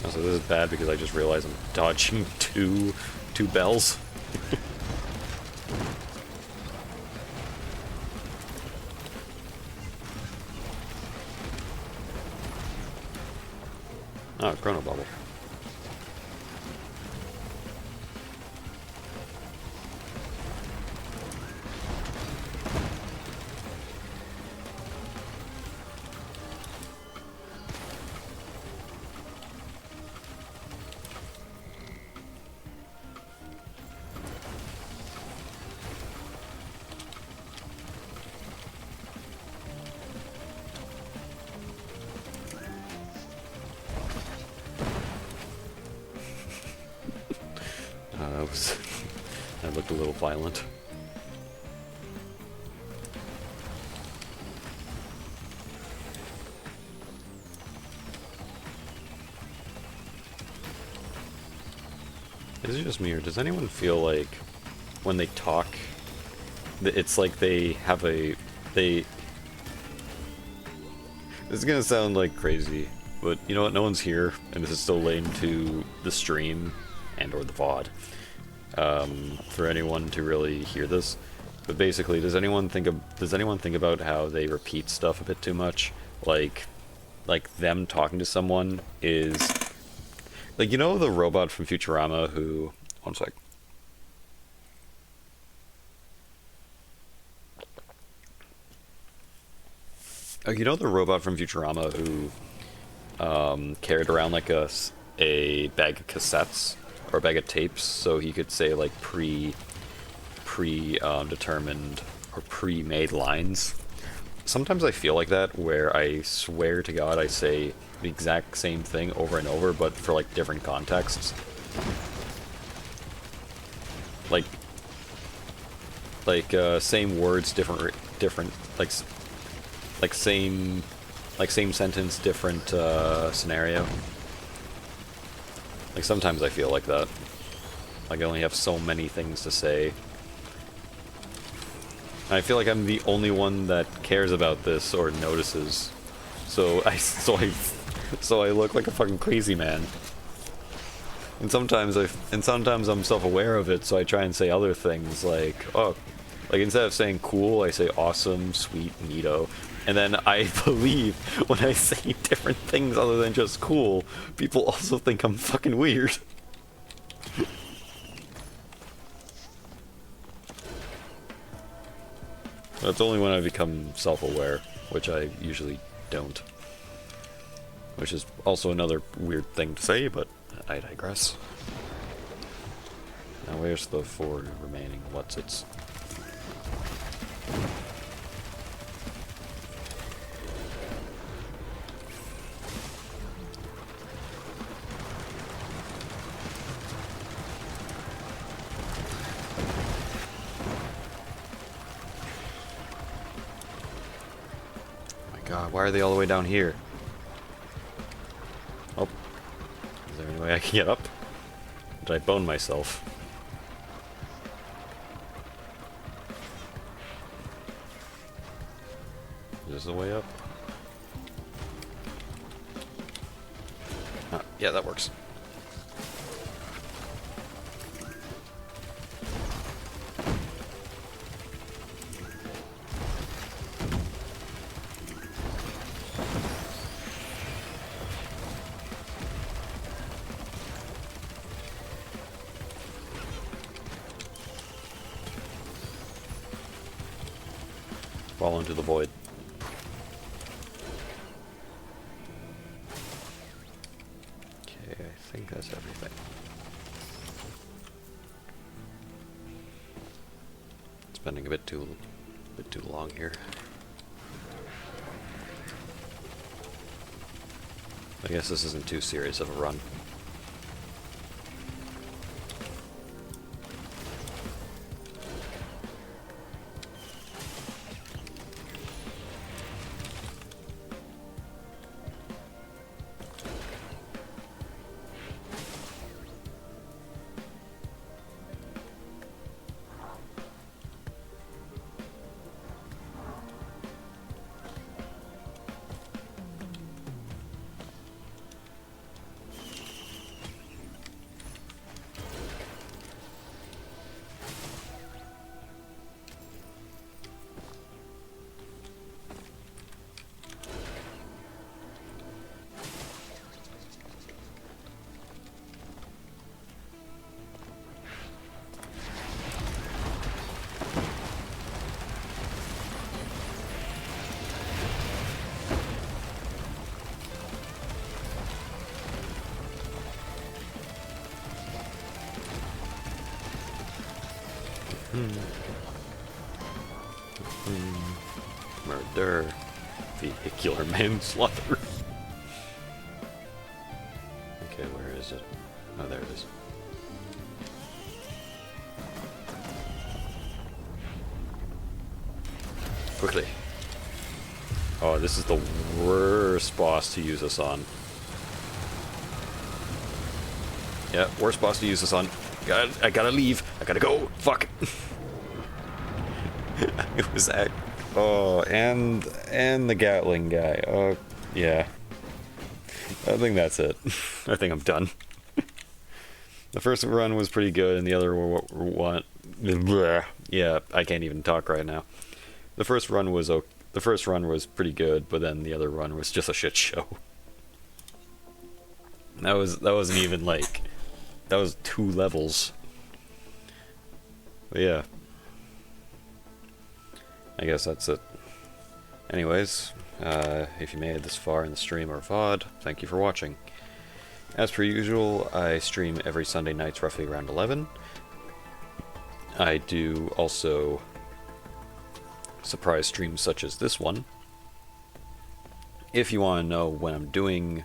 Oh, so this is bad because I just realized I'm dodging two bells. Oh, chrono bubble. That looked a little violent. Is it just me, or does anyone feel like when they talk, it's like they have a... This is gonna sound like crazy, but you know what? No one's here, and this is still lame to the stream and or the VOD. For anyone to really hear this, but basically, does anyone think about how they repeat stuff a bit too much? Like them talking to someone is like, you know, the robot from Futurama who... One sec. Oh, you know the robot from Futurama who carried around like a bag of cassettes or a bag of tapes, so he could say like determined or pre-made lines. Sometimes I feel like that, where I swear to God I say the exact same thing over and over, but for like different contexts. Like same words, different like same sentence, different scenario. Like, sometimes I feel like that. Like, I only have so many things to say. And I feel like I'm the only one that cares about this or notices. So I look like a fucking crazy man. And sometimes I'm self-aware of it, so I try and say other things like, oh, like instead of saying cool, I say awesome, sweet, neato. And then I believe when I say different things other than just cool, people also think I'm fucking weird. That's only when I become self-aware, which I usually don't. Which is also another weird thing to say, but I digress. Now where's the 4 remaining what's-its? Oh my god, why are they all the way down here? Oh. Is there any way I can get up? Did I bone myself? Is this the way up? Ah, yeah, that works. Fall into the void. Okay, I think that's everything. Spending a bit too long here. I guess this isn't too serious of a run. Murder. Vehicular manslaughter. Okay, where is it? Oh, there it is. Quickly. Oh, this is the worst boss to use this on. Yeah, worst boss to use this on. I gotta leave. I gotta go. Fuck. It was that. Oh, and the Gatling guy. Oh, yeah. I think that's it. I think I'm done. The first run was pretty good, and the other one. Yeah, I can't even talk right now. The first run was pretty good, but then the other run was just a shit show. That wasn't even like. That was 2 levels. But yeah. I guess that's it. Anyways, if you made it this far in the stream or VOD, thank you for watching. As per usual, I stream every Sunday nights roughly around 11. I do also surprise streams such as this one. If you want to know when I'm doing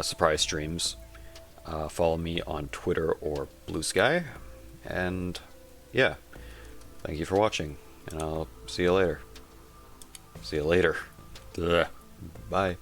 surprise streams, follow me on Twitter or Blue Sky. And yeah, thank you for watching, and I'll see you later. See you later. Bye.